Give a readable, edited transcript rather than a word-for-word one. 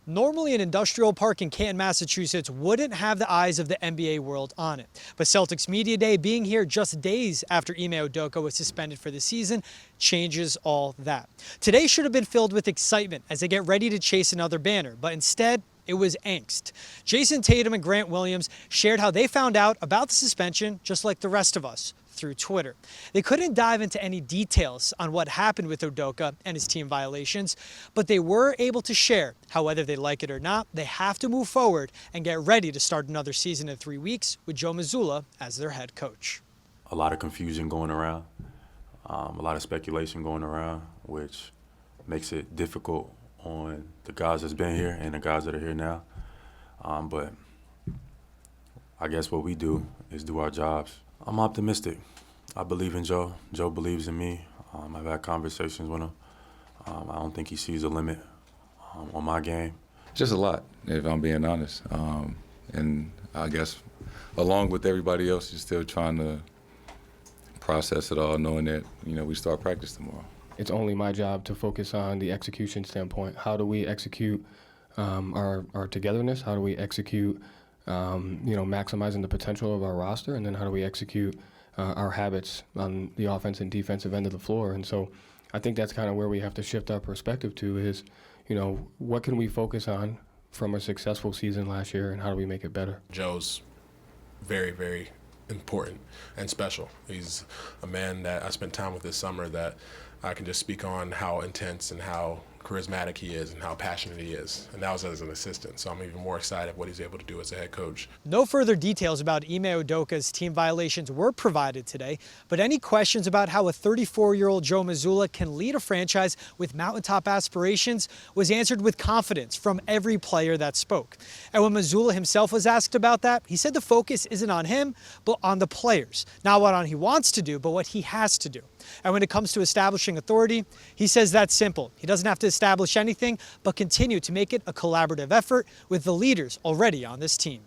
Normally, an industrial park in Canton, Massachusetts wouldn't have the eyes of the NBA world on it. But Celtics Media Day being here just days after Ime Udoka was suspended for the season changes all that. Today should have been filled with excitement as they get ready to chase another banner, but instead, it was angst. Jason Tatum and Grant Williams shared how they found out about the suspension just like the rest of us, through Twitter. They couldn't dive into any details on what happened with Udoka and his team violations, but they were able to share how, whether they like it or not, they have to move forward and get ready to start another season in 3 weeks with Joe Mazzulla as their head coach. A lot of confusion going around, a lot of speculation going around, which makes it difficult on the guys that's been here and the guys that are here now. But I guess what we do is do our jobs. I'm optimistic. I believe in Joe. Joe believes in me. I've had conversations with him. I don't think he sees a limit on my game. Just a lot, if I'm being honest. And I guess along with everybody else, you're still trying to process it all, knowing that, we start practice tomorrow. It's only my job to focus on the execution standpoint. How do we execute our togetherness? How do we execute maximizing the potential of our roster, and then how do we execute our habits on the offense and defensive end of the floor? And so I think that's kind of where we have to shift our perspective to is, what can we focus on from a successful season last year, and how do we make it better? Joe's very, very important and special. He's a man that I spent time with this summer that I can just speak on how intense and how charismatic he is and how passionate he is. And that was as an assistant, so I'm even more excited what he's able to do as a head coach. No further details about Ime Udoka's team violations were provided today, but any questions about how a 34-year-old Joe Mazzulla can lead a franchise with mountaintop aspirations was answered with confidence from every player that spoke. And when Mazzulla himself was asked about that, he said the focus isn't on him, but on the players. Not what he wants to do, but what he has to do. And when it comes to establishing authority, he says that's simple. He doesn't have to establish anything, but continue to make it a collaborative effort with the leaders already on this team.